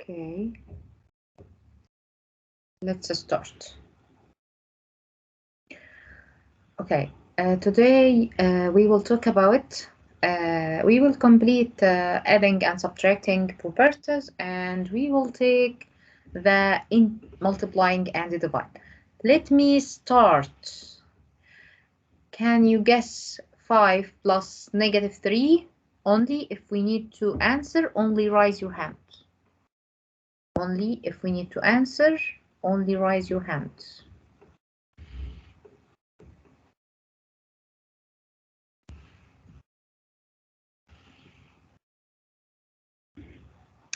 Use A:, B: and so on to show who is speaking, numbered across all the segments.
A: Okay. Let's start. Okay. Today we will talk about. We will complete adding and subtracting properties, and we will take the multiplying and divide. Let me start. Can you guess 5 plus -3? Only if we need to answer, only raise your hand. Only if we need to answer, only raise your hand.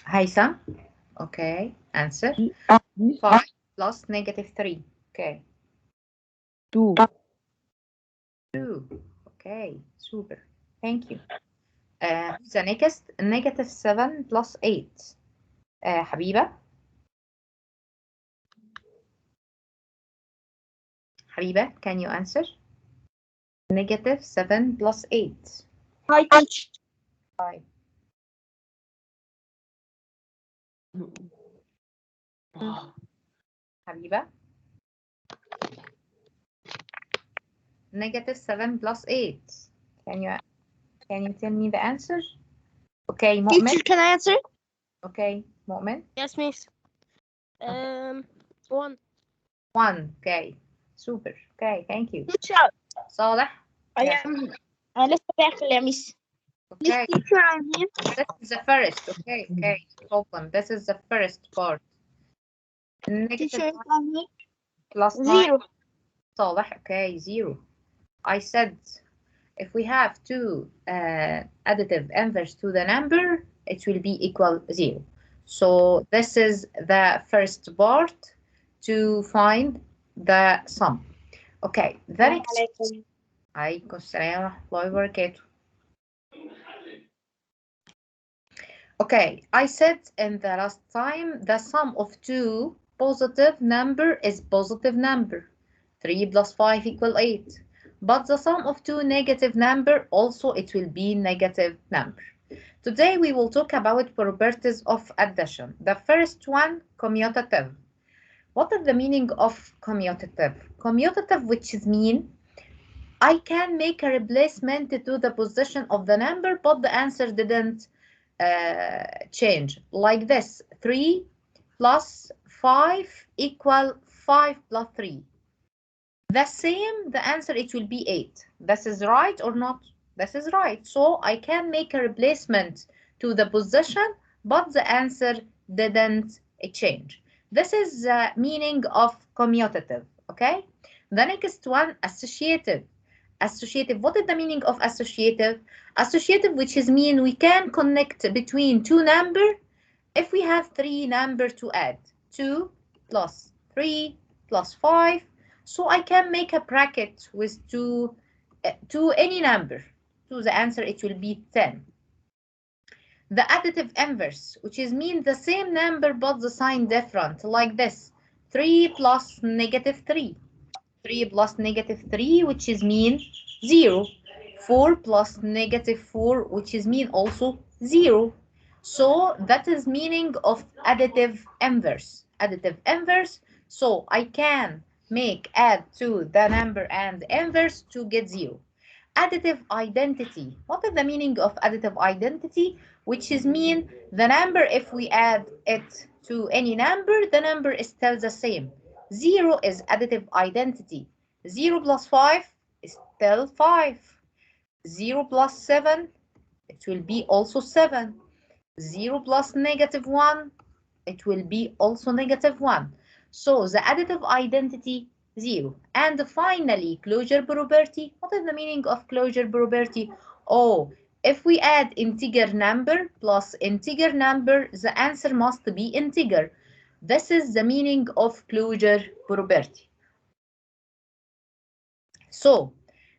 A: Haitham, okay, answer. 5 plus -3, okay.
B: 2.
A: 2, okay, super, thank you. The next, -7 plus 8. Habiba. Habiba, can you answer? -7 plus 8. 5. Habiba. -7 plus 8. Can you tell me the answer? Okay, Mu'min.
B: Teacher, can I answer?
A: Okay, Mu'min.
B: Yes, miss. 1.
A: 1. Okay, super. Okay, thank you.
B: Teacher,
A: Saleh.
B: أنا لسه باكل يا miss.
A: Okay.
B: Teacher, I'm here.
A: This is the first. Okay, okay, no problem. This is the first part.
B: Teacher, I'm here.
A: Plus
B: 0.
A: Saleh, okay, 0. I said if we have two additive inverse to the number, it will be equal 0. So this is the first part to find the sum. Okay, the next. عليكم السلام ورحمة الله وبركاته. Okay, I said in the last time the sum of two positive number is positive number. 3 plus 5 equal 8. But the sum of two negative number also it will be negative number. Today we will talk about properties of addition. The first one, commutative. What is the meaning of commutative? Commutative, which is mean I can make a replacement to the position of the number, but the answer didn't change. Like this, 3 plus 5 equal 5 plus 3. The same, the answer it will be 8. This is right or not? This is right. So I can make a replacement to the position, but the answer didn't change. This is the meaning of commutative, okay? The next one, associative. Associative, what is the meaning of associative? Associative, which is mean we can connect between two numbers if we have three numbers to add. 2 plus 3 plus 5. So I can make a bracket with to any number. To the answer, it will be 10. The additive inverse, which is mean the same number but the sign different, like this. 3 plus -3. 3 plus -3, which is mean 0. 4 plus -4, which is mean also 0. So that is meaning of additive inverse. Additive inverse. So I can make add to the number and inverse to get 0. Additive identity. What is the meaning of additive identity? Which is mean the number, if we add it to any number, the number is still the same. 0 is additive identity. 0 plus 5 is still 5. 0 plus 7, it will be also 7. 0 plus -1, it will be also -1. So the additive identity, 0. And finally, closure property. What is the meaning of closure property? Oh, if we add integer number plus integer number, the answer must be integer. This is the meaning of closure property. So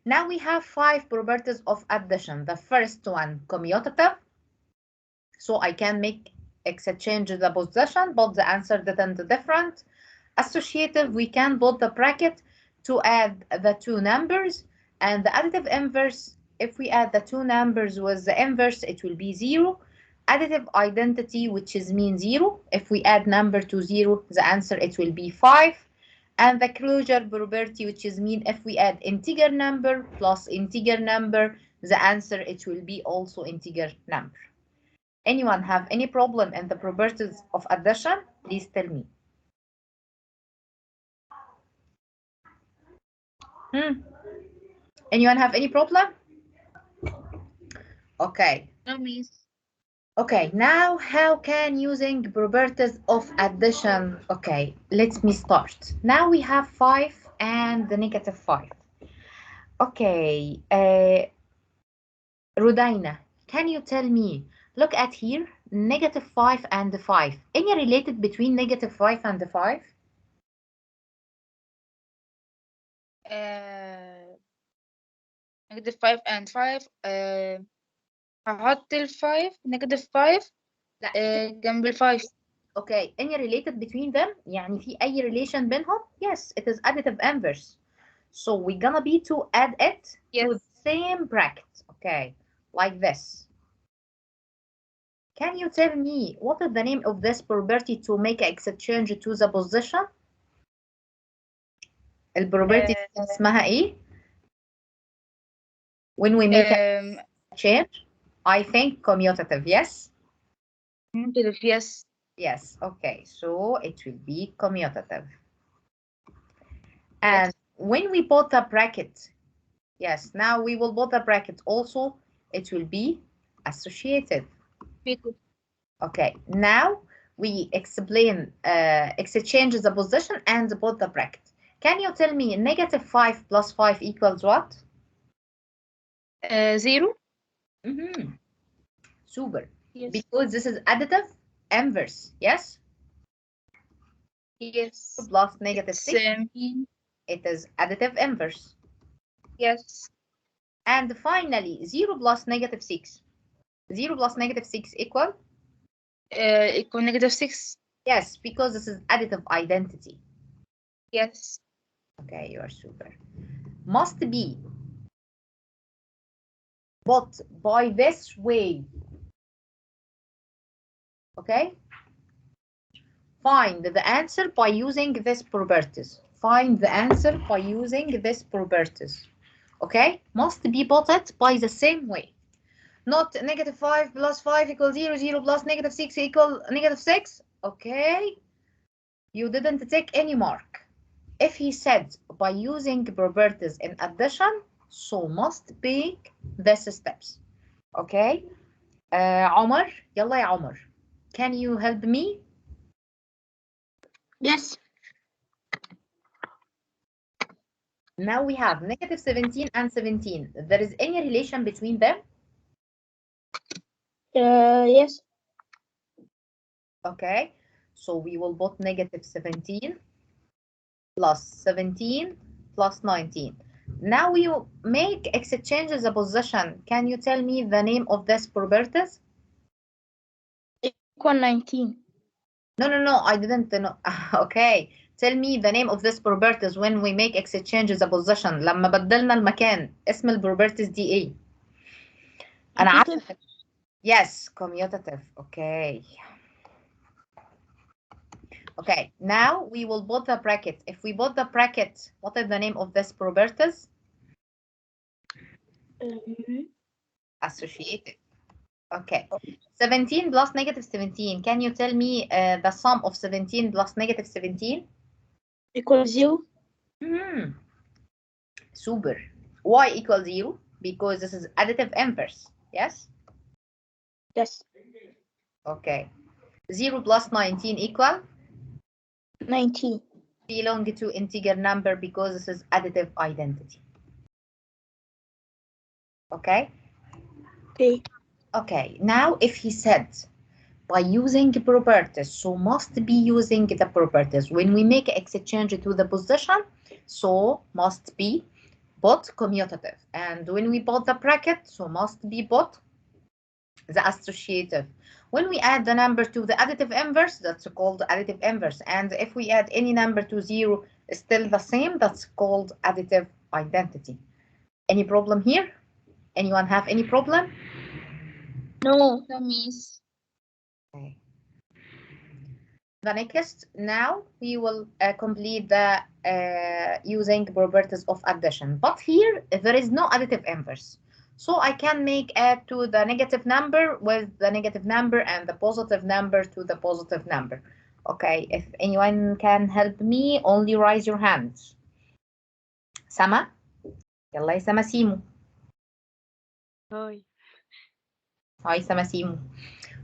A: now we have 5 properties of addition. The first one, commutative. So I can make exchange the position, but the answer didn't different. Associative, we can put the bracket to add the two numbers. And the additive inverse, if we add the two numbers with the inverse, it will be 0. additive identity, which is mean 0. If we add number to 0, the answer it will be 5. And the closure property, which is mean if we add integer number plus integer number, the answer it will be also integer number. Anyone have any problem in the properties of addition? Please tell me. Anyone have any problem? Okay.
B: No, miss.
A: Okay, now how can using properties of addition? Okay, let me start. Now we have 5 and the negative 5. Okay, Rudaina, can you tell me, look at here, negative 5 and 5. Any related between negative 5 and 5?
B: Negative 5 and 5. هحط ال 5 negative 5 جنب ال 5.
A: Okay, any related between them? يعني في أي relation بينهم? Yes, it is additive inverse. So we're gonna be to add it to the same bracket. Okay, like this. Can you tell me what is the name of this property to make an exchange to the position? البروبرتي اسمها ايه؟ When we make a change, I think commutative, yes?
B: Commutative, yes.
A: Yes, okay, so it will be commutative. And when we put a bracket, yes, now we will put a bracket also, it will be associative. Okay, now we explain, exchange the position and put the bracket. Can you tell me negative 5 plus 5 equals what?
B: 0.
A: Super.
B: Yes.
A: Because this is additive inverse, yes?
B: Yes.
A: Plus negative 6. It is additive inverse.
B: Yes.
A: And finally, 0 plus negative 6. 0 plus negative 6 equal?
B: Equal negative 6.
A: Yes, because this is additive identity.
B: Yes.
A: Okay, you are super. Must be but by this way. Okay? Find the answer by using this properties. Find the answer by using this properties. Okay? Must be put by the same way. Not negative 5 plus 5 equals 0, 0 plus negative 6 equal negative 6. Okay? You didn't take any mark. If he said by using properties in addition, so must be these steps. Okay? عمر, يلا يا عمر. Can you help me?
B: Yes.
A: Now we have negative 17 and 17. There is any relation between them?
B: Yes.
A: Okay, so we will put negative 17 plus 17 plus 19. Now we make exchange the position. Can you tell me the name of this properties?
B: Equal 19.
A: No, I didn't know. Okay, tell me the name of this properties when we make exchange the position. لما بدلنا المكان اسم البروبرتيز دي ايه؟ أنا عارفة. Yes, commutative. Okay. Okay, now we will put the bracket. If we put the bracket, what is the name of this properties? Associated. Okay. 17 plus negative 17. Can you tell me the sum of 17 plus negative 17?
B: Equal 0.
A: Super. Why equals 0? Because this is additive inverse. Yes?
B: Yes.
A: Okay. 0 plus 19 equal?
B: 19.
A: Belong to integer number because this is additive identity. Okay?
B: Okay.
A: Okay. Now if he said by using properties, so must be using the properties. When we make exchange to the position, so must be both commutative. And when we put the bracket, so must be both the associative. When we add the number to the additive inverse, that's called additive inverse. And if we add any number to 0, still the same, that's called additive identity. Any problem here? Anyone have any problem?
B: No, miss.
A: The next, now we will complete the using properties of addition. But here there is no additive inverse. So I can make add to the negative number with the negative number and the positive number to the positive number. Okay, if anyone can help me, only raise your hands. سما يلا يا سما سيمو.
C: هاي
A: هاي سما سيمو.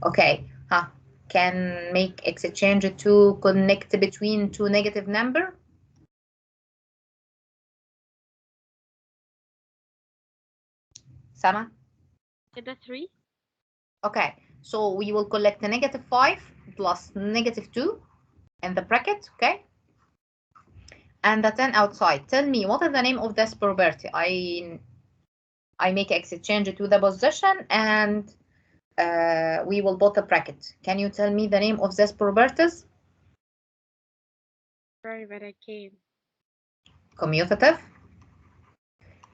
A: Okay, can make exchange to connect between two negative number. Sama?
C: كده 3.
A: Okay, so we will collect the negative 5 plus negative 2 in the bracket, okay? And the 10 outside. Tell me, what is the name of this property? I make exchange to the position and we will put the bracket. Can you tell me the name of this properties?
C: Sorry, but I can't.
A: Commutative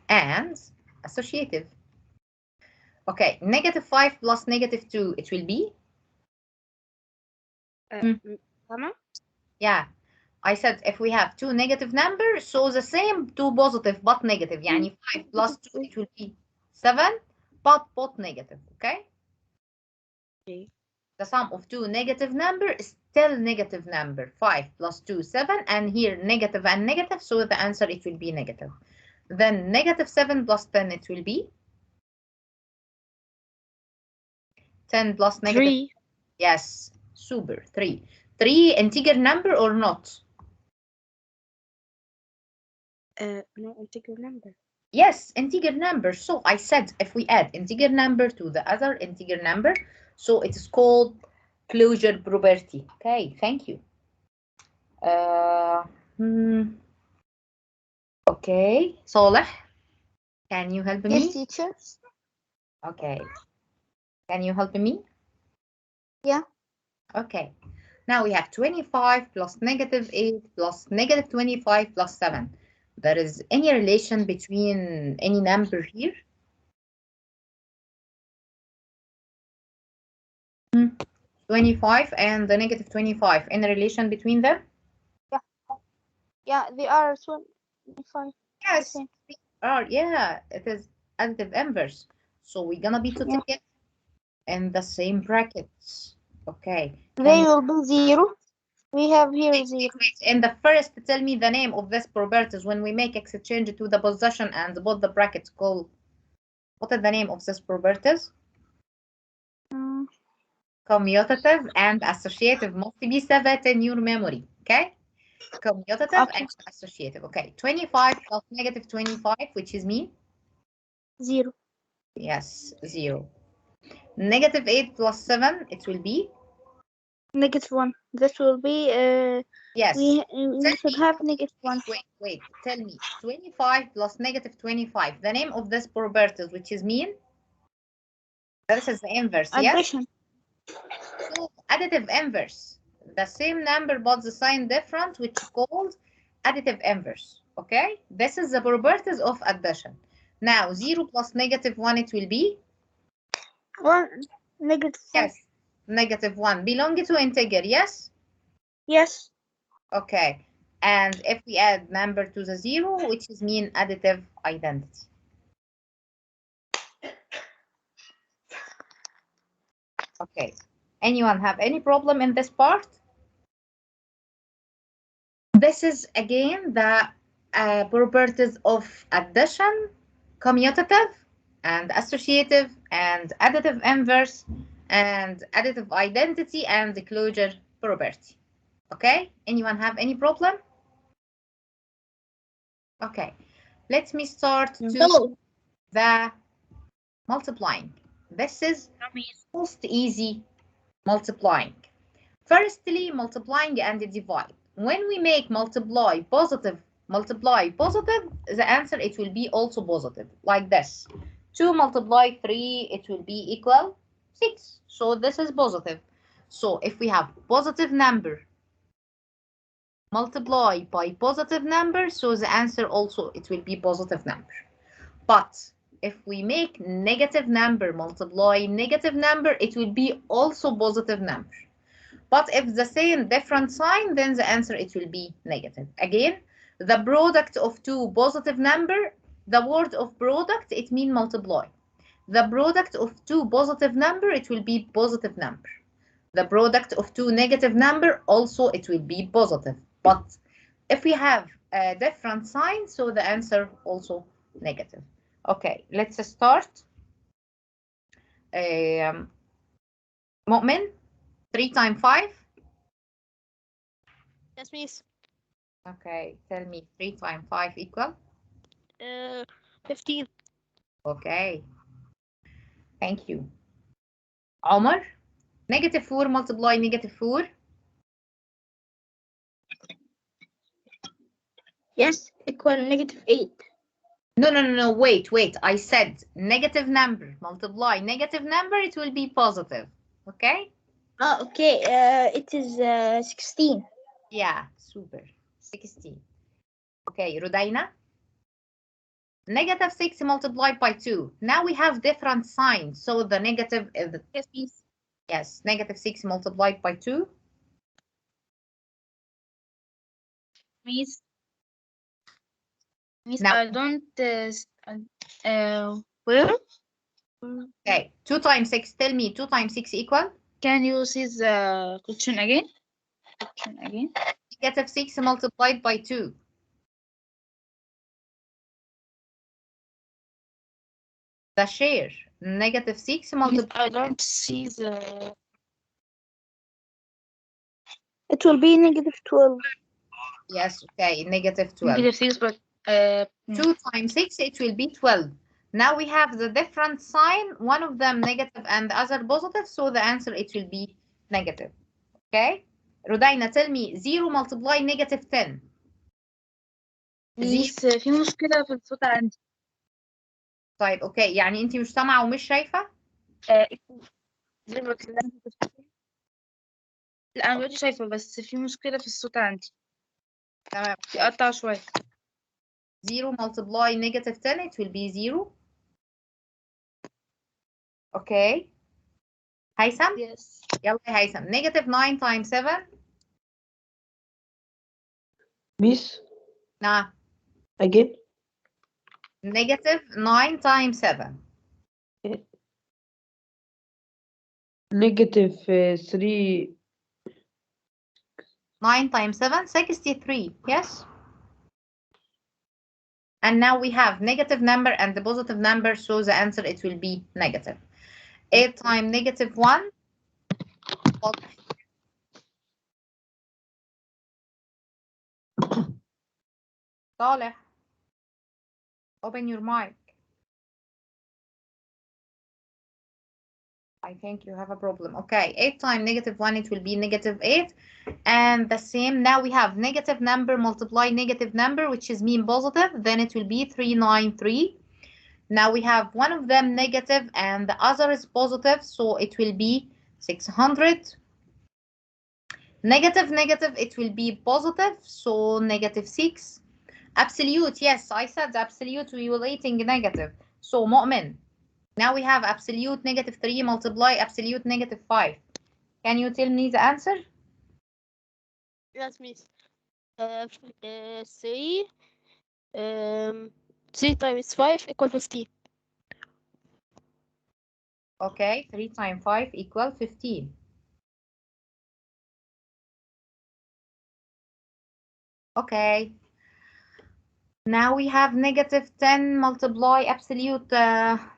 A: and associative. Okay, negative 5 plus negative 2, it will be?
C: Sama?
A: Yeah, I said if we have two negative numbers, so the same two positive but negative. يعني 5 plus 2, it will be 7, but both negative, okay?
C: Okay.
A: The sum of two negative number is still negative number. 5 plus 2, 7, and here negative and negative, so the answer it will be negative. Then negative 7 plus 10, it will be? 10 plus negative
C: 3.
A: Yes, super. 3. 3 integer number or not?
C: No, integer number.
A: Yes, integer number. So I said if we add integer number to the other integer number, so it is called closure property. Okay, thank you. Okay, Saleh, can you help me?
D: Yes, teacher.
A: Okay. Can you help me?
D: Yeah.
A: Okay. Now we have 25 plus negative 8 plus negative 25 plus 7. There is any relation between any number here? 25 and the negative 25. Any relation between them?
D: Yeah, they are 25.
A: Yes.
D: same.
A: Yeah, it is additive inverse. So we're gonna be putting it in the same brackets. Okay.
D: They will be 0. We have here 0.
A: In the first, tell me the name of this properties when we make exchange to the position and both the brackets called. What is the name of this properties? Commutative and associative must be saved in your memory. Okay? Commutative and associative. Okay. 25 plus negative 25, which is mean?
D: 0.
A: Yes, 0. Negative 8 plus 7, it will be?
D: Negative 1. This will be,
A: yes.
D: we should have negative 1.
A: Wait. Tell me. 25 plus negative 25. The name of this properties, which is mean? This is the inverse,
D: Addition.
A: Yes? So, additive inverse. The same number but the sign different, which is called additive inverse. Okay? This is the properties of addition. Now, 0 plus negative 1, it will be?
D: 1. Negative 1.
A: Yes. Negative 1. Belong to integer, yes?
D: Yes.
A: Okay. And if we add number to the 0, which is mean additive identity. Okay. Anyone have any problem in this part? This is again the properties of addition, commutative, and associative, and additive inverse, and additive identity, and the closure property. Okay? Anyone have any problem? Okay. Let me start to the multiplying. This is most easy multiplying. Firstly, multiplying and divide. When we make multiply positive, the answer it will be also positive, like this. 2 multiply 3, it will be equal 6. So this is positive. So if we have positive number multiply by positive number, so the answer also it will be positive number. But if we make negative number multiply negative number, it will be also positive number. But if the same different sign, then the answer it will be negative. Again, the product of two positive number, the word of product, it means multiply. The product of two positive number, it will be positive number. The product of two negative number, also it will be positive. But if we have a different sign, so the answer also negative. Okay, let's start. Mu'min, 3 times 5.
D: Yes, miss.
A: Okay, tell me 3 times 5 equal?
D: 15.
A: Okay, thank you. Omar, -4 multiply -4.
D: Yes, equal -8.
A: No, wait. I said negative number multiply negative number, it will be positive. Okay?
D: Oh, okay. It is 16.
A: Yeah, super. 16. Okay, Rudaina. -6 multiplied by 2. Now we have different signs, so the negative is
D: Yes, miss.
A: yes, -6 multiplied by 2.
B: Miss,
A: Now,
B: I don't where
A: okay, 2 times 6. Tell me 2 times 6 equal?
B: can you see the question again?
A: -6 multiplied by 2. The share. -6 multiplied.
B: I don't see the.
D: It will be -12.
A: Yes, okay, -12.
B: -6, but
A: 2 times 6, it will be 12. Now we have the different sign, one of them negative and the other positive, so the answer it will be negative. Okay? Rudaina, tell me 0 multiply -10.
B: ميس في مشكلة في الصوت عندي.
A: طيب اوكي، يعني انت مش سامعة ومش شايفة؟
B: زي ما بكلمك لا أنا دلوقتي شايفة بس في مشكلة في الصوت عندي.
A: تمام.
B: بيقطع شوية.
A: 0 multiply -10, it will be 0. اوكي. هيثم؟
D: Yes.
A: يلا يا هيثم. -9 times 7.
E: Miss,
A: نعم.
E: again,
A: -9 times 7.
E: -3.
A: 9 times 7, 63. Yes? And now we have negative number and the positive number, so the answer it will be negative. 8 times -1. Saleh, open your mic. I think you have a problem. Okay, 8 times -1, it will be -8. And the same, now we have negative number multiply negative number, which is mean positive, then it will be 393. Now we have one of them negative and the other is positive, so it will be 600. Negative, it will be positive, so -6. Absolute, yes, I said absolute, we will eating negative. So Mu'min, now we have absolute -3 multiply absolute -5. Can you tell me the answer?
D: Yes, miss. 3. 3 times 5 equal 15.
A: Okay, 3 times 5 equal 15. Okay. Now we have -10 multiply absolute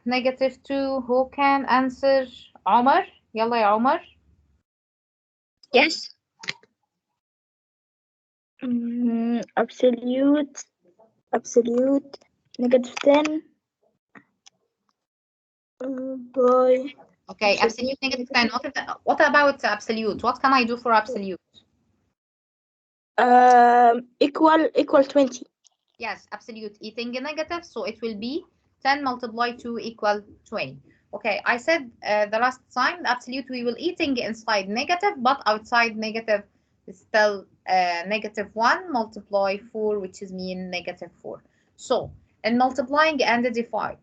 A: -2. Who can answer? عمر. يلا يا عمر.
D: Yes. Absolute -10 by.
A: Okay, absolute -10. What about absolute? What can I do for absolute?
D: Equal 20.
A: Yes, absolute eating negative, so it will be 10 multiply 2 equal 20. Okay, I said the last time, the absolute we will eating inside negative, but outside negative is still -1 multiply 4, which is mean -4. So, in multiplying and divide,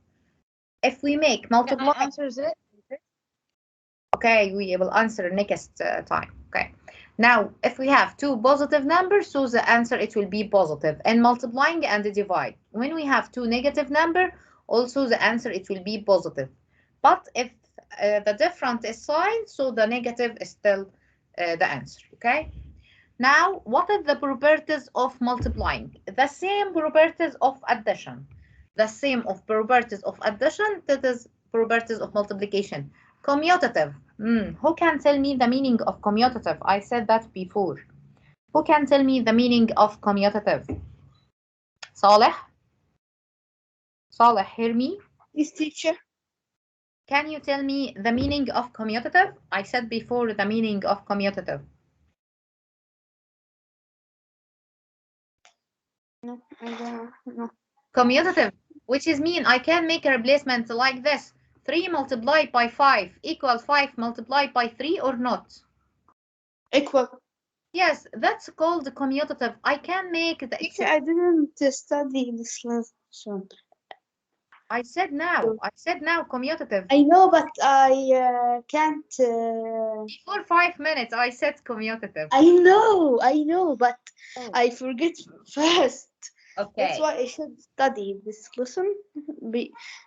A: if we make multiply,
B: answer it.
A: okay, we will answer next time. Okay. Now, if we have two positive numbers, so the answer it will be positive. And multiplying and divide. When we have two negative numbers, also the answer it will be positive. But if the difference is sign, so the negative is still the answer. Okay. Now, what are the properties of multiplying? The same properties of addition. The same of properties of addition, that is properties of multiplication. Commutative. Who can tell me the meaning of commutative? I said that before. Who can tell me the meaning of commutative? Saleh? Saleh, hear me?
D: Yes, teacher.
A: Can you tell me the meaning of commutative? I said before the meaning of commutative.
D: No, I don't know.
A: Commutative, which is mean I can make a replacement like this. 3 multiplied by 5 equal 5 multiplied by 3 or not?
D: Equal.
A: Yes, that's called commutative. I can make the
D: Teacher, I didn't study this lesson.
A: I said now commutative.
D: I know, but I can't.
A: Before 5 minutes, I said commutative.
D: I know, but
A: Oh.
D: I forget fast.
A: Okay.
D: That's why I should study this lesson.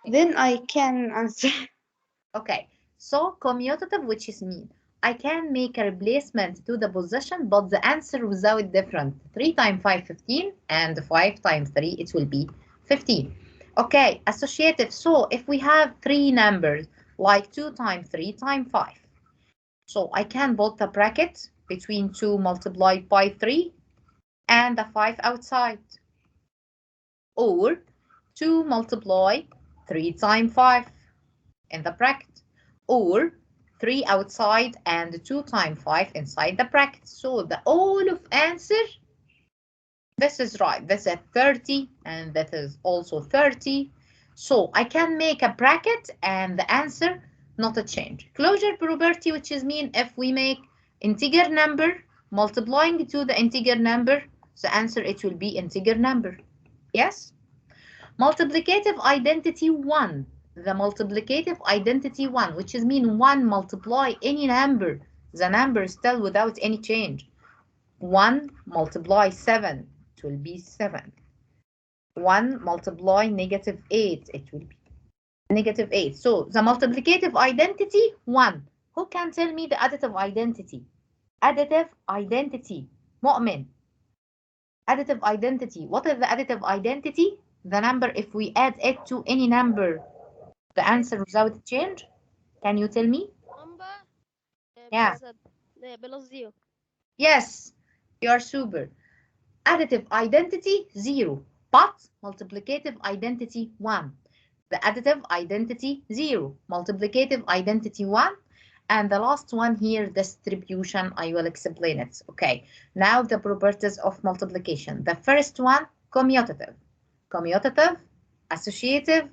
D: Then I can answer.
A: Okay. So commutative, which is mean I can make a replacement to the position, but the answer without difference. 3 times 5, 15, and 5 times 3, it will be 15. Okay, associative. So if we have three numbers, like 2 times 3 times 5. So I can put a bracket between 2 multiplied by 3 and the 5 outside. Or 2 multiply 3 times 5 in the bracket. Or 3 outside and 2 times 5 inside the bracket. So the all of answer, this is right. This is 30 and that is also 30. So I can make a bracket and the answer not a change. Closure property, which is mean if we make integer number multiplying to the integer number, the answer it will be integer number. Yes? Multiplicative identity 1. The multiplicative identity 1, which is mean 1 multiply any number, the number is still without any change. 1 multiply 7, it will be 7. 1 multiply negative 8, it will be negative 8. So the multiplicative identity 1. Who can tell me the additive identity? Additive identity. Mu'min. Additive identity. What is the additive identity? The number, if we add it to any number, the answer without change. Can you tell me?
F: Number
A: Yeah.
F: plus 0.
A: Yes, you are super. Additive identity 0, but multiplicative identity 1. The additive identity 0, multiplicative identity 1, and the last one here, distribution. I will explain it. Okay, now the properties of multiplication. The first one, commutative. Commutative, associative,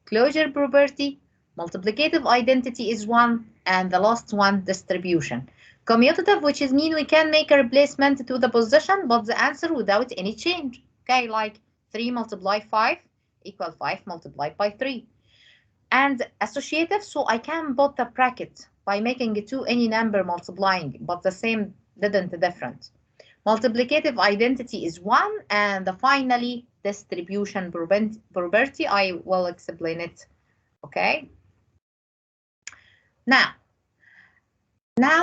A: closure property, multiplicative identity is 1, and the last one, distribution. Commutative, which is mean we can make a replacement to the position, but the answer without any change. Okay, like 3 multiplied 5 equal 5 multiplied by 3. And associative, so I can put the bracket by making it to any number multiplying, but the same didn't different. Multiplicative identity is 1, and the finally distribution property, I will explain it. Okay. Now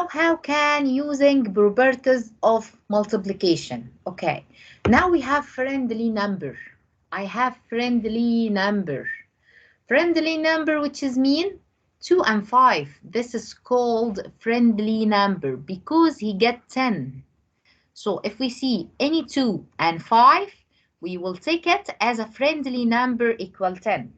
A: how can using properties of multiplication? Okay. Now we have friendly number. I have friendly number. Friendly number, which is mean 2 and 5. This is called friendly number because he get 10. So if we see any 2 and 5, we will take it as a friendly number equal 10.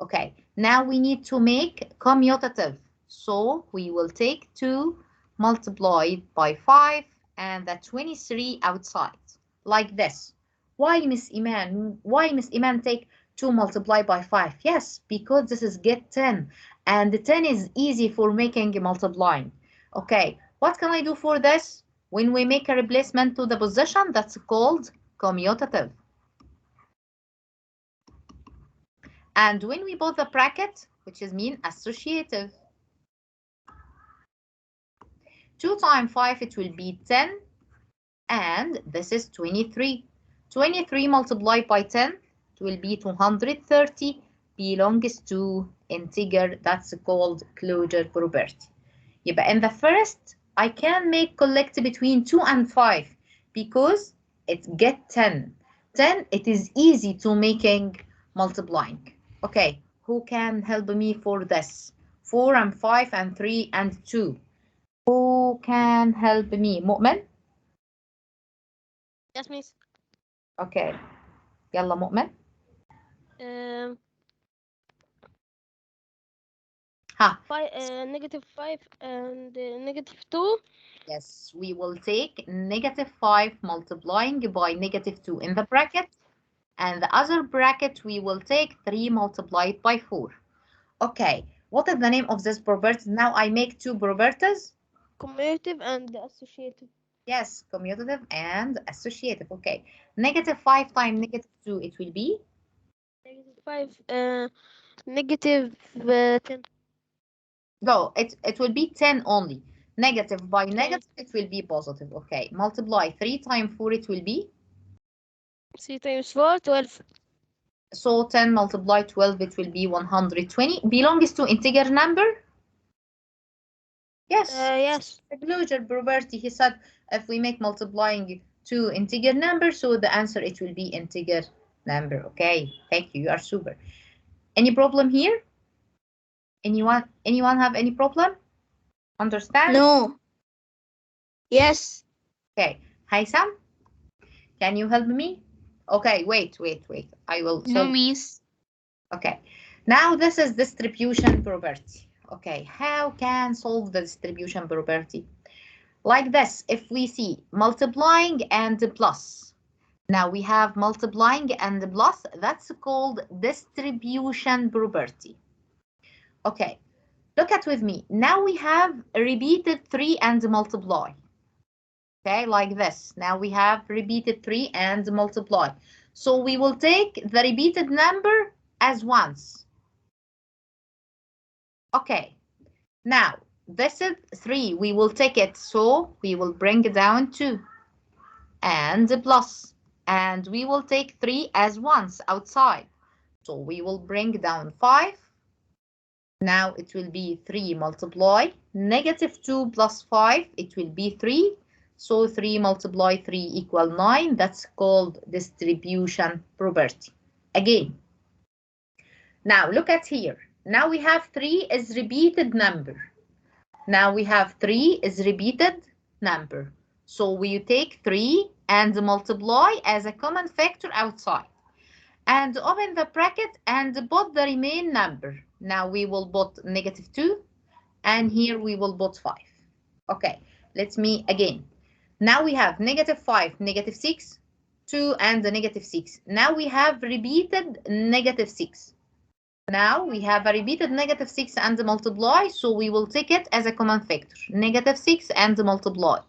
A: Okay, now we need to make commutative. So we will take 2 multiplied by 5 and the 23 outside, like this. Why, Miss Iman? Why, Miss Iman, take 2 multiplied by 5? Yes, because this is get 10, and the 10 is easy for making multiplying. Okay, what can I do for this? When we make a replacement to the position, that's called commutative. And when we put the bracket, which is mean associative. 2 times 5, it will be 10. And this is 23. 23 multiplied by 10, it will be 230, belongs to integer. That's called closure property. يبقى in the first, I can make collect between 2 and 5 because it get 10. 10, it is easy to making multiplying. Okay, who can help me for this? 4 and 5 and 3 and 2. Who can help me? مؤمن?
F: Yes, miss.
A: Okay. يلا مؤمن. ها.
F: Negative 5 and negative 2.
A: Yes, we will take negative 5 multiplying by negative 2 in the bracket, and the other bracket we will take 3 multiplied by 4. Okay, what is the name of this property? Now I make two properties.
F: Commutative and associative.
A: Yes, commutative and associative. Okay, negative 5 times negative 2, it will be?
F: Negative 5, negative 10.
A: No, it will be 10 only. Negative by negative, it will be positive. Okay, multiply 3 times 4, it will be?
F: 3 times 4, 12.
A: So 10 multiplied 12, it will be 120. Belongs to integer number? Yes.
F: Yes.
A: The closure property, he said, if we make multiplying two integer numbers, so the answer, it will be integer number. Okay, thank you. You are super. Any problem here? Anyone have any problem? Understand?
D: No. Yes.
A: Okay, Haysam, can you help me? Okay, wait. I will
B: No,
A: solve.
B: miss.
A: Okay, now this is distribution property. Okay, how can solve the distribution property? Like this, if we see multiplying and plus. Now we have multiplying and plus, that's called distribution property. Okay, look at with me. Now we have repeated 3 and multiply. Okay, like this. Now we have repeated 3 and multiply. So we will take the repeated number as ones. Okay, now this is 3. We will take it, so we will bring it down 2 and plus. And we will take 3 as ones outside. So we will bring down 5. Now it will be 3 multiply negative 2 plus 5. It will be 3. So 3 multiply 3 equal 9. That's called distribution property. Again. Now look at here. Now we have 3 is repeated number. Now we have 3 is repeated number. So we take 3 and multiply as a common factor outside. And open the bracket and put the remaining number. Now we will put negative 2 and here we will put 5. Okay, let me again. Now we have negative 5, negative 6, 2 and the negative 6. Now we have repeated negative 6. Now we have a repeated negative 6 and multiply, so we will take it as a common factor. Negative 6 and multiply.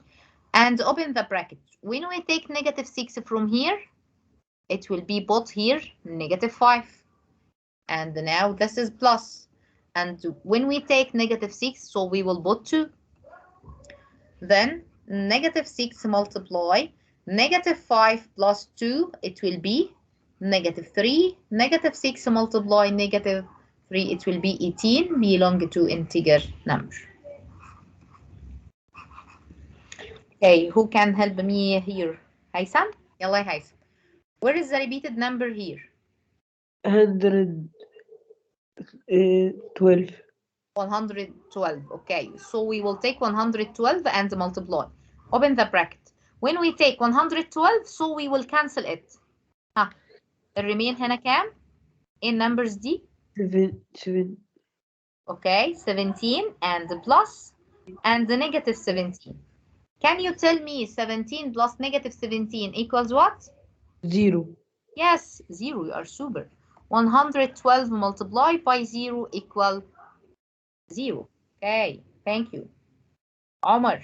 A: And open the bracket. When we take negative 6 from here, it will be put here, negative 5. And now this is plus. And when we take negative 6, so we will put 2. Then negative 6 multiply, negative 5 plus 2, it will be negative 3. Negative 6 multiply negative 3, it will be 18, belong to integer number. Okay, who can help me here? Haysam? Yalla Haysam. Where is the repeated number here?
E: 112.
A: 112. Okay, so we will take 112 and multiply. Open the bracket. When we take 112, so we will cancel it. الرمين هنا كام؟ ايه النمبرز دي؟
E: 7.
A: Okay, 17 and plus and the negative 17. Can you tell me 17 plus negative 17 equals what?
E: 0.
A: Yes, 0. You are super. 112 multiplied by 0 equal 0. Okay, thank you. Omar,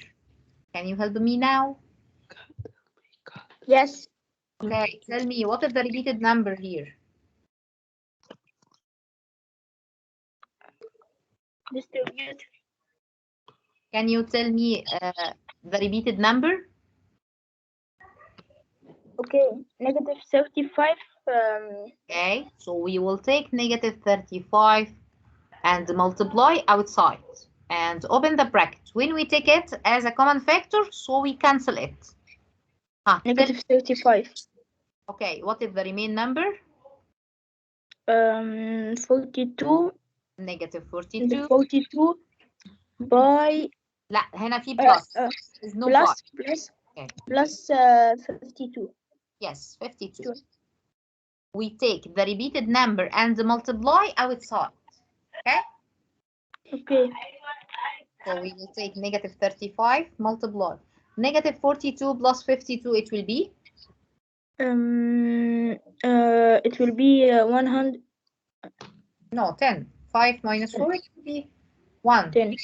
A: can you help me now?
D: Yes.
A: Okay, tell me what is the repeated number here?
D: Distribute.
A: Can you tell me the repeated number?
G: Okay, negative 35.
A: Okay, so we will take negative 35 and multiply outside and open the bracket. When we take it as a common factor, so we cancel it.
G: Negative 35.
A: Okay, what is the remaining number?
G: 42.
A: Negative 42.
G: 42 by
A: لا هنا في plus. There's no
G: plus
A: by.
G: plus
A: Okay.
G: plus 52.
A: Yes, 52. We take the repeated number and multiply outside. Okay?
G: Okay.
A: So we will take negative 35 multiply. Negative 42 plus 52, it will be?
G: It will be 100.
A: No, 10. 5 minus 4, it will be 1.
G: 10.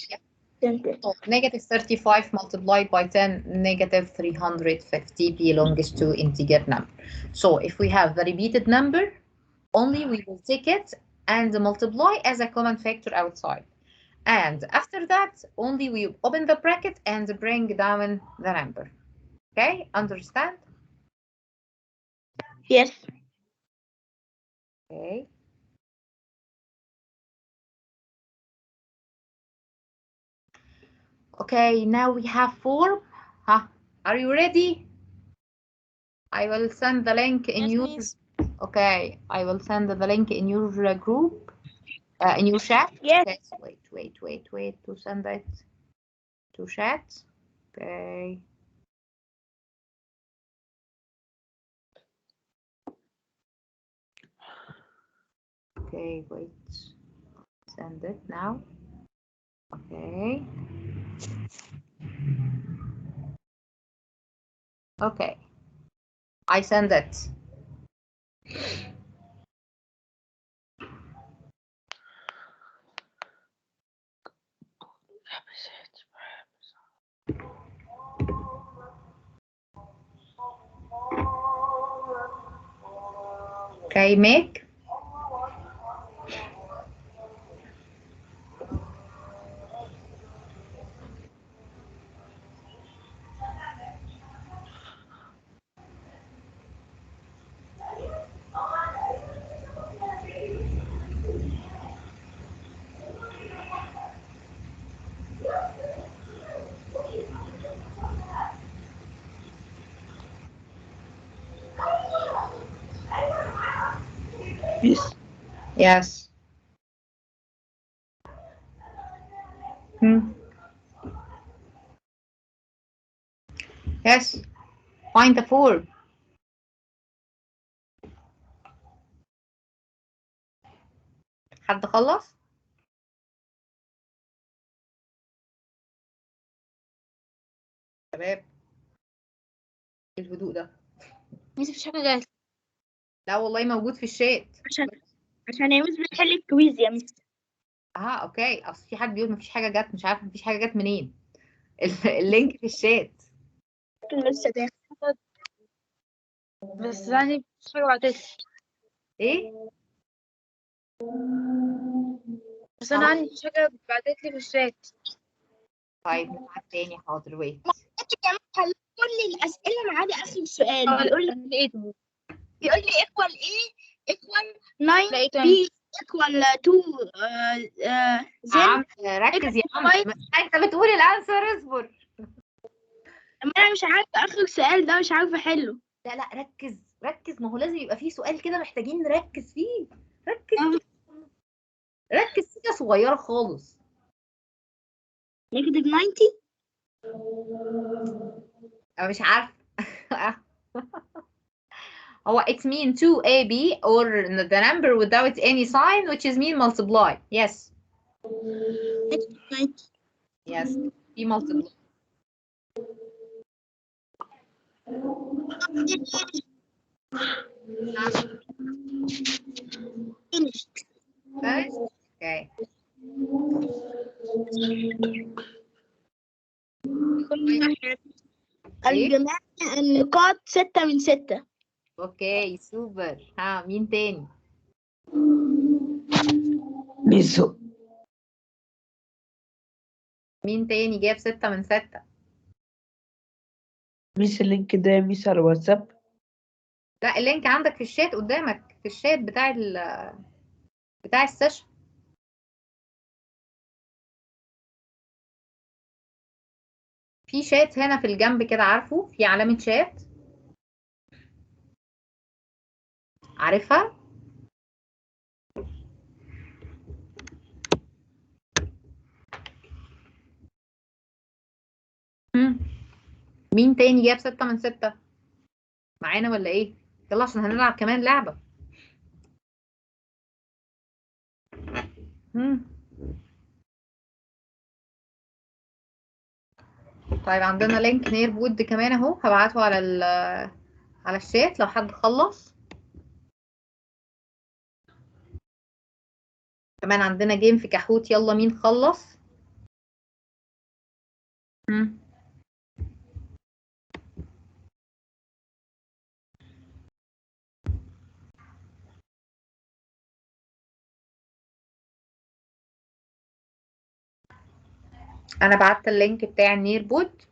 G: 10.
A: So negative 35 multiplied by 10, negative 350 belongs to integer number. So if we have the repeated number, only we will take it and multiply as a common factor outside. And after that, only we open the bracket and bring down the number. Okay, understand?
G: Yes.
A: Okay. Okay, now we have form. Are you ready? I will send the link in your. Okay, I will send the link in your group, in your chat.
G: Yes.
A: Okay, wait to send it to chat. Okay. Okay, wait. Send it now. Okay. Okay. I send it. Okay, make.
E: Yes.
A: Yes. Yes. Find the form. حد خلص؟ شباب ايه الهدوء ده؟
B: ميس مفيش حاجة جاهزة.
A: لا والله موجود في الشات.
G: عشان يا مس بتحل الكويز يا مس.
A: اوكي، اصل في حد بيقول مفيش حاجه جت، مش عارفه مفيش حاجه جت منين. اللينك في الشات.
G: لسه ده.
B: بس يعني مفيش حاجة بعتتلي.
A: ايه؟
B: بس أنا عندي مفيش حاجة بعتتلي في الشات.
A: طيب نبعت تاني، حاضر ويت.
G: حل كل الأسئلة ما عدا آخر سؤال. بيقول لي
B: لقيته.
G: equal ايه؟ equal 9
B: لقيته.
G: b equal 2
A: عم ركز يا عم، انت بتقول الانسر، اصبر.
G: اما انا مش عارفه اخر سؤال ده، مش عارفه احله.
A: لا ركز، ما هو لازم يبقى فيه سؤال كده محتاجين نركز فيه. ركز كده صغيره خالص.
G: نيجاتيف 90.
A: انا مش عارفه. هو it mean 2ab or the number without any sign which is mean multiply. Yes. Yes. Be multiply. Finished. Okay.
G: الجماعة النقاط 6 من 6.
A: اوكي سوبر. مين تاني؟
E: ميزو.
A: مين تاني جاب 6/6؟
E: ميس اللينك ده ميس على الواتساب.
A: لا، اللينك عندك في الشات قدامك، في الشات بتاع السيشن. في شات هنا في الجنب كده، عارفه؟ في علامة شات، عارفها؟ مين تاني جاب 6/6 معانا ولا ايه؟ يلا عشان هنلعب كمان لعبة. مم. طيب عندنا لينك نير بود كمان اهو، هبعته على الشات لو حد خلص. كمان عندنا جيم في كحوت، يلا مين خلص؟ مم. انا بعت اللينك بتاع النير بود.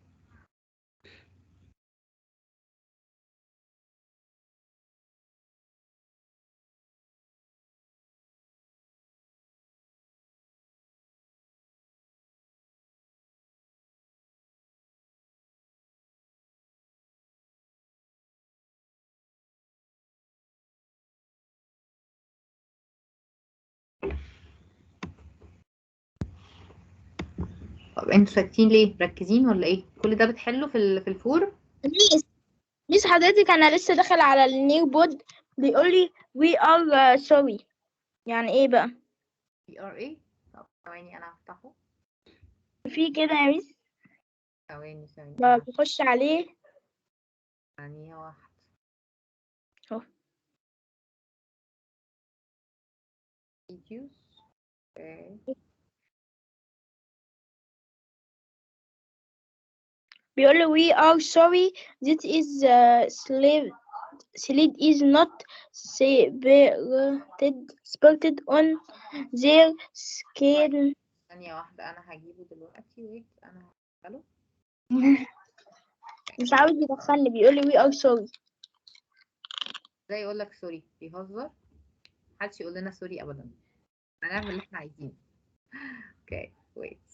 A: طب انتوا ساكتين ليه؟ مركزين ولا ايه؟ كل ده بتحلوا في الفور؟
G: ميس حضرتك انا لسه داخل على النيو بود بيقول لي we are sorry. يعني ايه بقى؟
A: ايه؟ طب ثواني انا هفتحه.
G: في كده يا ميس
A: ثواني أنا
G: بخش عليه
A: ثانية واحدة
G: اهو.
A: فيديوز.
G: بيقول لي we are sorry that is slide is not supported on their screen.
A: ثانية واحدة أنا هجيبه دلوقتي. ويت أنا هدخله.
G: مش عاوز يدخلني، بيقول لي we are sorry.
A: ازاي يقول لك سوري؟ بيهزر؟ محدش يقول لنا سوري أبدا، هنعمل اللي احنا عايزينه. اوكي ويت.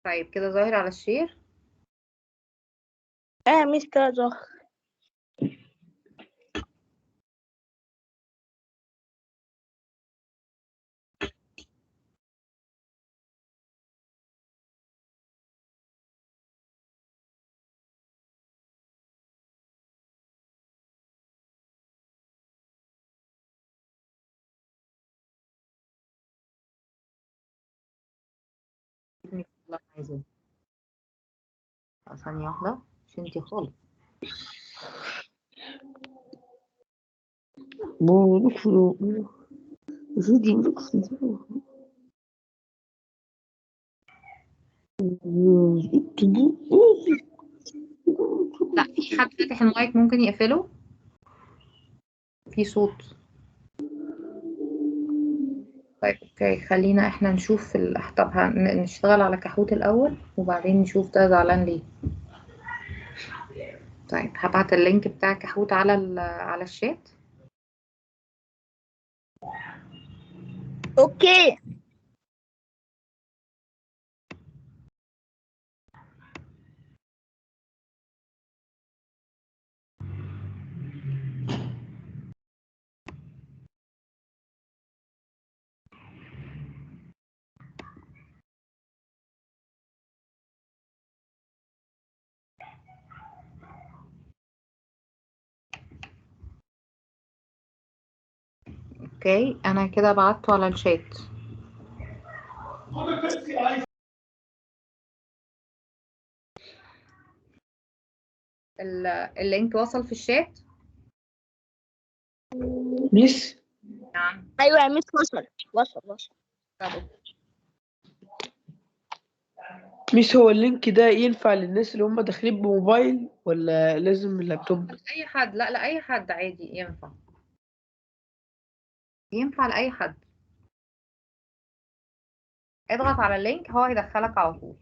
A: طيب كده ظاهر على الشير.
G: مش كده ظهر.
A: ابنك والله عايزة. ثانية واحدة مش انتي خالص. لا، في حد فاتح المايك ممكن يقفله؟ في صوت. طيب اوكي، خلينا احنا نشوف طب نشتغل على كحوت الأول وبعدين نشوف ده زعلان ليه. طيب هبعت اللينك بتاع كحوت على الشات.
G: اوكي.
A: اوكي انا كده بعته على الشات. اللينك وصل في الشات؟
E: ميس
A: نعم.
G: ايوه يا ميس، وصل.
A: طب
E: ميس هو اللينك ده ينفع للناس اللي هم داخلين بموبايل ولا لازم اللابتوب؟
A: اي حد، لا اي حد عادي ينفع لاي حد. اضغط على اللينك هو هيدخلك على طول.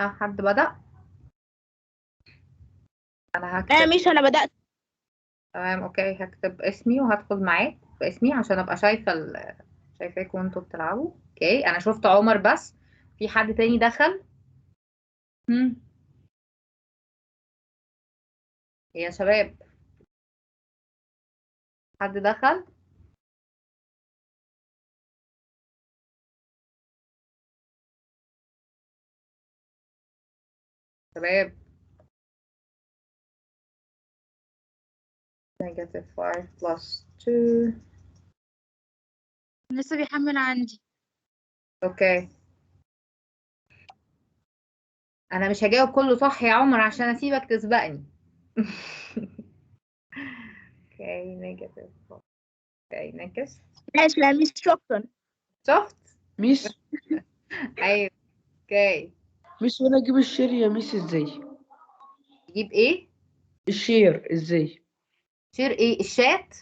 A: ها حد بدأ؟ انا
G: يا
A: هكتب.
G: ميس انا بدأت.
A: تمام اوكي، هكتب اسمي وهدخل معاك باسمي عشان ابقى شايفه شايفاكم وانتوا بتلعبوا. اوكي انا شفت عمر، بس في حد تاني دخل؟ هم. يا شباب حد دخل؟ شباب. -5 + 2.
B: لسه بيحمل عندي.
A: اوكي انا مش هجاوب كله صح يا عمر عشان اسيبك تسبقني. اوكي -4. اوكي نكست.
G: ماشي يا ميس، شكرا.
A: شفت؟
E: ميس
A: ايوه. اوكي
E: ميس وانا اجيب الشير يا ميس ازاي؟
A: تجيب ايه؟
E: الشير ازاي؟
A: شير ايه؟ الشات؟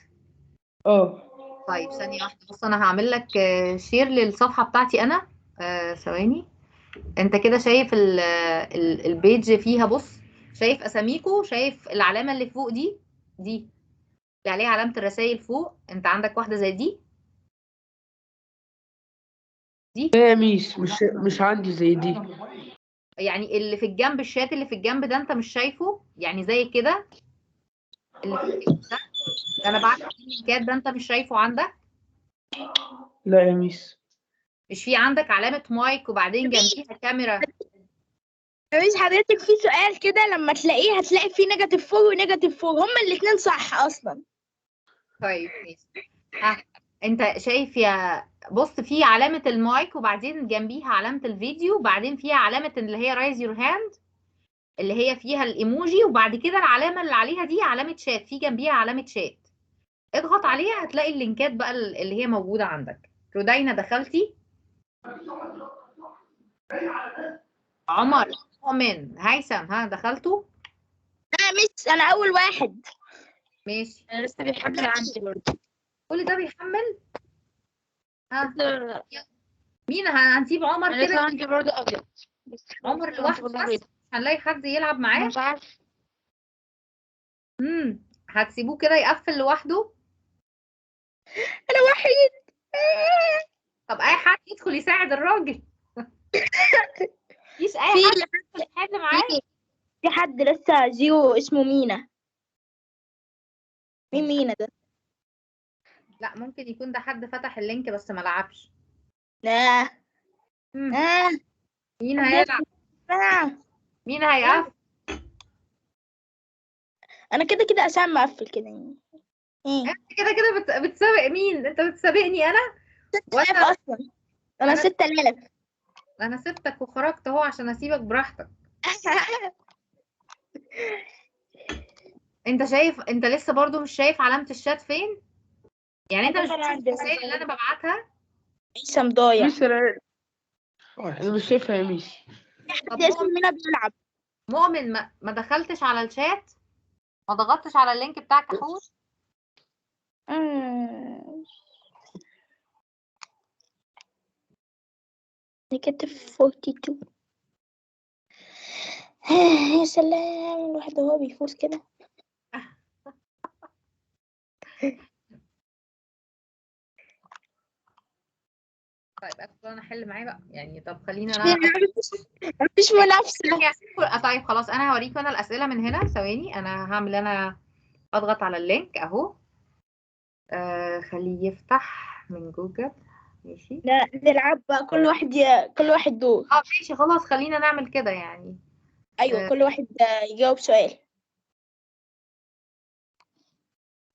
E: اه
A: طيب ثانية واحدة بص، انا هعمل لك شير للصفحة بتاعتي انا. ثواني. انت كده شايف البيج فيها، بص شايف اساميكو، شايف العلامة اللي فوق دي اللي عليها علامة الرسائل فوق، انت عندك واحدة زي دي
E: لا يا ميس مش عندي زي دي.
A: يعني اللي في الجنب، الشات اللي في الجنب ده انت مش شايفه يعني زي كده؟ اللي في الجنب ده انا بعت فيه اللينكات ده، انت مش شايفه عندك؟
E: لا يا ميس.
A: مش في عندك علامة مايك وبعدين جنبيها كاميرا؟
G: يا ميس حضرتك في سؤال كده لما تلاقيه هتلاقي فيه -4 و-4 هما الاتنين صح اصلا.
A: طيب ماشي. ها انت شايف يا، بص في علامة المايك وبعدين جنبيها علامة الفيديو وبعدين فيها علامة اللي هي رايز يور هاند اللي هي فيها الايموجي، وبعد كده العلامة اللي عليها دي علامة شات، في جنبيها علامة شات، اضغط عليها هتلاقي اللينكات بقى اللي هي موجودة عندك. رودينا دخلتي؟ عمر، مؤمن، هيثم، ها دخلتوا؟
G: يا ميس انا اول واحد.
A: ماشي.
B: أنا لسه بيحمل عندي برضه.
A: كل ده بيحمل؟ ها
B: لسه
A: مين؟ هنسيب عمر
B: أنا لسه
A: كده؟
B: عندي برضه أبيض.
A: عمر لوحده بس؟ هنلاقي حد يلعب
B: أنا
A: معاه؟
B: مش عارف.
A: هتسيبوه كده يقفل لوحده؟
G: انا وحيد.
A: طب اي حد يدخل يساعد الراجل. مفيش اي
G: في
A: حد يحل معاه؟
G: في حد لسه زيرو اسمه مينا. مين مينا ده؟
A: لا ممكن يكون ده حد فتح اللينك بس ما لعبش.
G: لا.
A: مم.
G: آه.
A: مين
G: حد
A: هيلعب؟
G: آه.
A: مين هيقف؟
G: انا كده كده اسام مقفل كده يعني.
A: انت كده كده بتسابق مين؟ انت بتسابقني انا؟
G: 6000
A: وانا
G: اصلا. انا 6000.
A: انا سبتك وخرجت اهو عشان اسيبك براحتك. انت شايف، انت لسه برضو مش شايف علامة الشات فين؟ يعني انت مش بتشوف الرسائل اللي انا ببعتها؟
G: عيسى ضايع.
E: ميس انا مش شايفها يا ميس.
A: طب
G: حد اسمه مينا بيلعب.
A: مؤمن ما دخلتش على الشات؟ ما ضغطتش على اللينك بتاع كحول؟
G: -42. يا سلام، الواحد وهو بيفوز كده.
A: طيب ادخل انا احل معاه بقى يعني. طب خلينا
G: مفيش منافسة.
A: طيب خلاص انا هوريكم انا الاسئله من هنا. ثواني انا هعمل اضغط على اللينك اهو. خليه يفتح من جوجل. ماشي.
G: لا نلعب بقى، كل واحد دور.
A: ماشي خلاص خلينا نعمل كده يعني.
G: ايوه كل واحد يجاوب سؤال.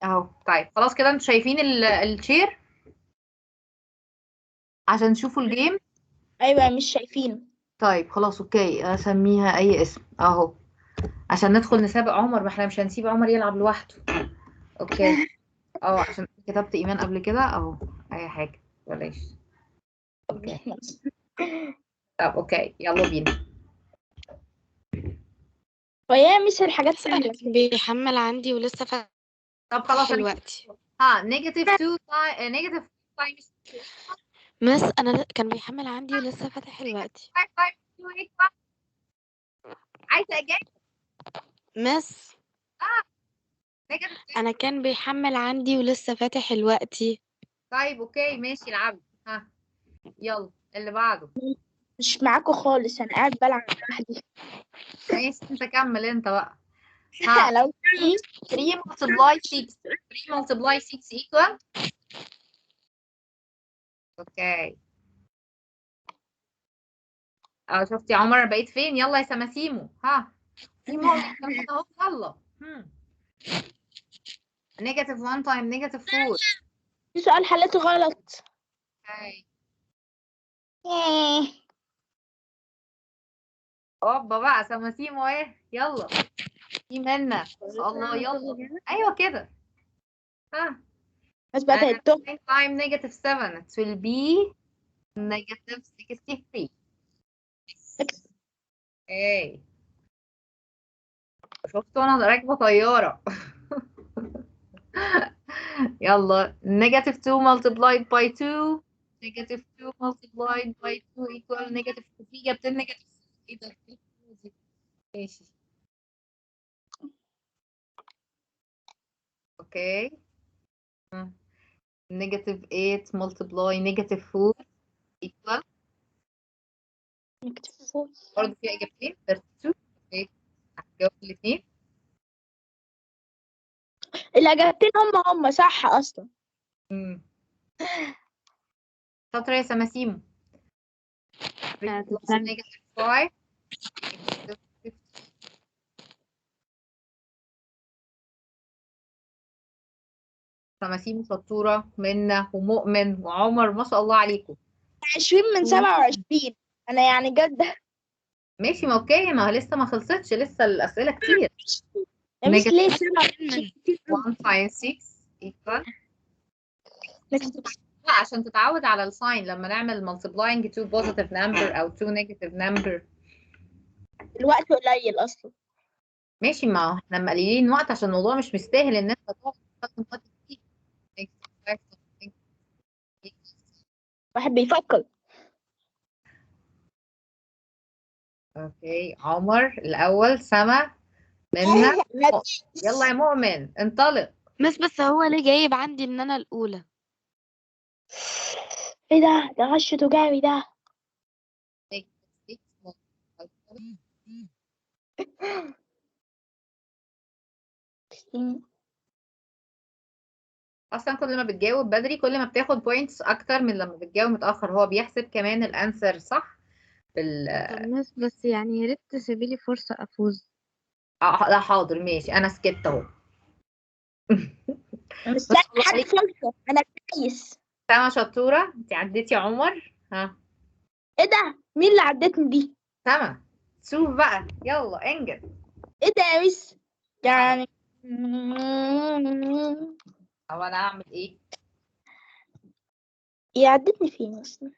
A: اهو. طيب خلاص كده انتوا شايفين الشير عشان تشوفوا الجيم.
G: ايوه مش شايفينه.
A: طيب خلاص اوكي اسميها اي اسم اهو عشان ندخل نسابق عمر. ما احنا مش هنسيب عمر يلعب لوحده. اوكي. عشان كتبت ايمان قبل كده اهو. اي حاجه بلاش. اوكي. طب اوكي يلا بينا.
G: وهي مش الحاجات سهلة.
C: بيحمل عندي ولسه فاتح
A: طب خلاص
C: دلوقتي.
A: نيجاتيف 2 نيجاتيف تايمز
C: مس انا كان بيحمل عندي ولسه فاتح دلوقتي.
A: عايزه اجاوب.
C: مس
A: نيجاتيف.
C: انا كان بيحمل عندي ولسه فاتح دلوقتي.
A: طيب اوكي ماشي العبي. يلا اللي بعده.
G: مش معاكوا خالص، انا قاعد بلعب لوحدي.
A: ماشي انت كمل انت بقى.
G: لو
A: 3 multiply 6 3 multiply 6 equal. اوكي. شفتي يا عمر بقيت فين؟ يلا يا سماسيمو. في مؤمن كمان اهو. يلا. نيجاتيف 1 تايم نيجاتيف 4.
G: في سؤال حلته غلط.
A: اوكي.
G: ايه
A: اوبا بقى سماسيمو اهي. يلا. في منا ما شاء الله. يلا ايوه كده.
G: بس بقى التوب.
A: 9 تايم نيجاتيف 7 it will be نيجاتيف 63. اوكي. شفتوا انا راكبه طياره. يلا نيجاتيف 2 multiplied by 2 نيجاتيف 2 multiplied by 2 equal نيجاتيف 3. جبت النيجاتيف. ايه ده؟ ماشي. اوكي. نيجاتيف 8 multiply نيجاتيف 4 equal برضه في اجابتين 32. اوكي. هجاوب الاثنين.
G: الإجابتين هم صح أصلا.
A: شاطرة يا سماسيمو. نيجاتيف 5 سماسيمو شطورة. منا ومؤمن وعمر ما شاء الله عليكم.
G: 20 من 27. أنا يعني جد.
A: ماشي. ما اوكي ما لسه ما خلصتش. لسه الأسئلة كتير.
G: يا مش ليه
C: 1
A: times 6 equal. عشان تتعود على الساين لما نعمل multiplying two positive number أو two negative number.
G: الوقت قليل أصلا.
A: ماشي. ما احنا مقللين وقت عشان الموضوع مش مستاهل ان انت تقعد تستخدم وقت كتير.
G: واحد بيفكر.
A: اوكي. عمر الأول. سما. منا. يلا يا مؤمن انطلق.
C: بس هو ليه جايب عندي ان انا الاولى؟
G: ايه ده غش تجاري ده.
A: اصلا كل ما بتجاوب بدري كل ما بتاخد بوينتس اكتر من لما بتجاوب متاخر. هو بيحسب كمان الانسر صح
C: بس يعني يا ريت تسيبيلي فرصة افوز.
A: لا حاضر ماشي. انا سكت اهو.
G: بس لا حد فرصة. أنا كويس.
A: سما شطوره. انت عديتي يا عمر.
G: ايه ده مين اللي عدتني دي؟
A: سما شوف بقى. يلا انجز.
G: ايه ده يا ميس يعني.
A: او انا اعمل ايه؟
G: هي عدتني فين اصلا؟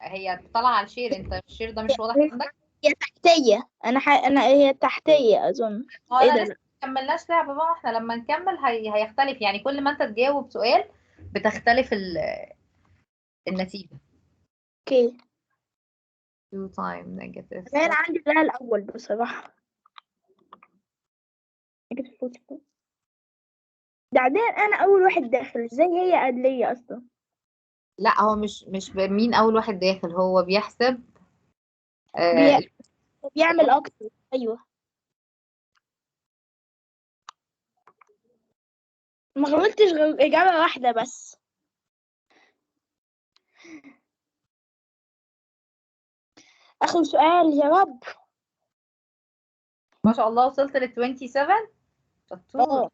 A: هي طالعه على الشير. انت الشير ده مش واضح عندك؟
G: هي تحتية. انا هي تحتية اظن.
A: هو
G: ايه
A: انا
G: ده
A: لسه ما كملناش لعبه بقى. احنا لما نكمل هيختلف يعني. كل ما انت تجاوب سؤال بتختلف النتيجه.
G: اوكي.
A: 2 times negative
G: انا عندي ده الاول بصراحة. بعدين انا اول واحد داخل ازاي هي قبلية اصلا.
A: لا هو مش مين اول واحد داخل، هو بيحسب آه،
G: بيعمل اكتر. ايوه، ما غلطتش غير اجابه واحده بس. اخر سؤال يا رب.
A: ما شاء الله وصلت لل 27. شطور.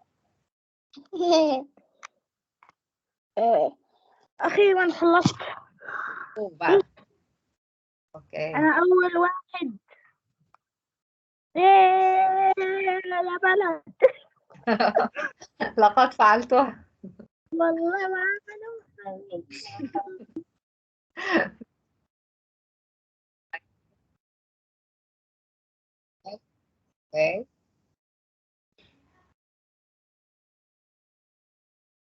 G: اخيرا خلصت.
A: بقى اوكي.
G: انا اول واحد. إيه، لا بلد.
A: لقد فعلتها.
G: والله ما عملوا.
A: اوكي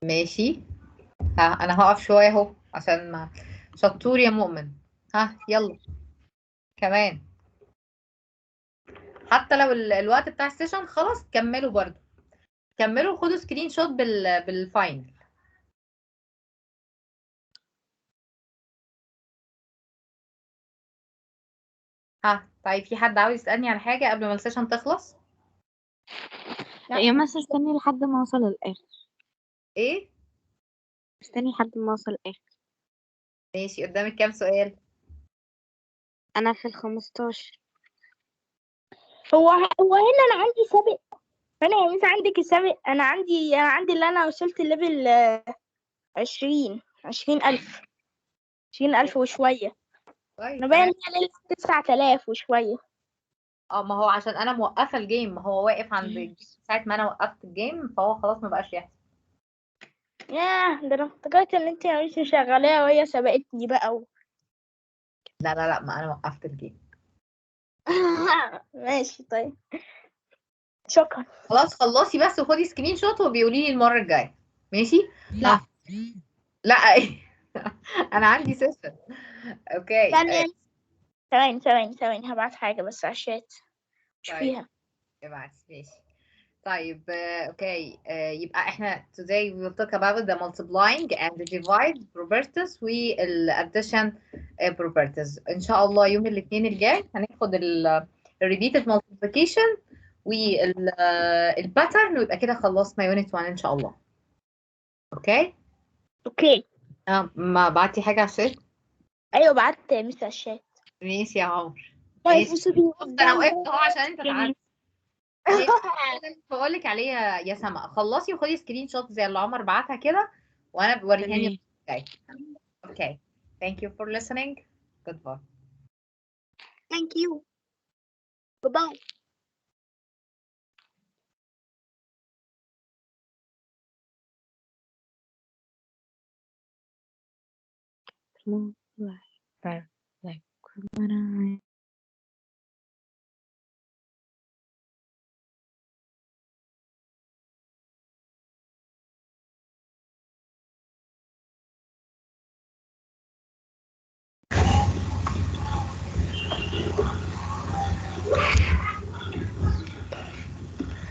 A: ماشي. ها انا هقف شويه اهو عشان ما. شطور يا مؤمن. ها يلا كمان. حتى لو الوقت بتاع السيشن خلاص كملوا برضو. كملوا خدوا سكرين شوت بالفاينل. ها طيب في حد عاوز يسألني على حاجة قبل ما السيشن تخلص؟
C: يا مس استني لحد ما اوصل الاخر.
A: ايه؟
C: استني لحد ما اوصل الاخر.
A: ماشي قدامك كام سؤال؟
C: انا في ال15.
G: هو هنا انا عندي سابق. انا يا ميس عندك السابق. انا عندي اللي انا وصلت الليفل 20,000 وشويه.
A: طيب
G: انا باين
A: تمام.
G: لي 9,000 وشويه.
A: اه ما هو عشان انا موقفة الجيم، ما هو واقف عند الجيم ساعة ما انا وقفت الجيم فهو خلاص ما بقاش يحصل.
G: ياه، ده انا افتكرت ان انت يا ميس شغاله وهي سبقتني بقى
A: لا ما انا وقفت الجيم.
G: ماشي طيب، شكرا.
A: خلاص خلصي بس وخدي سكرين شوت وبيقولي لي المرة الجاية. ماشي؟
G: لا
A: لا انا عندي سيشن. اوكي
G: ثانية، ثواني هبعت حاجة بس على الشات
A: طيب
G: شوفيها.
A: ابعتي ماشي. طيب اوكي يبقى احنا today we will talk about the multiplying and the divide properties والaddition properties. ان شاء الله يوم الاثنين الجاي هناخد repeated multiplication والباترن ويبقى كده خلصنا يونت 1 ان شاء الله. اوكي
G: اوكي.
A: ما بعتي حاجة على الشات؟
G: ايوه بعت مس على الشات.
A: ماشي يا عمر.
G: طيب
A: ماشي
G: بصي
A: بص انا وقفت اهو عشان انت تعبت. ماشي بقول لك عليه يا سما خلصي وخدي سكرين شوت زي اللي عمر بعتها كده وانا بوريها لي. اوكي thank you for listening. goodbye.
G: Thank you. Goodbye.
C: Like, like,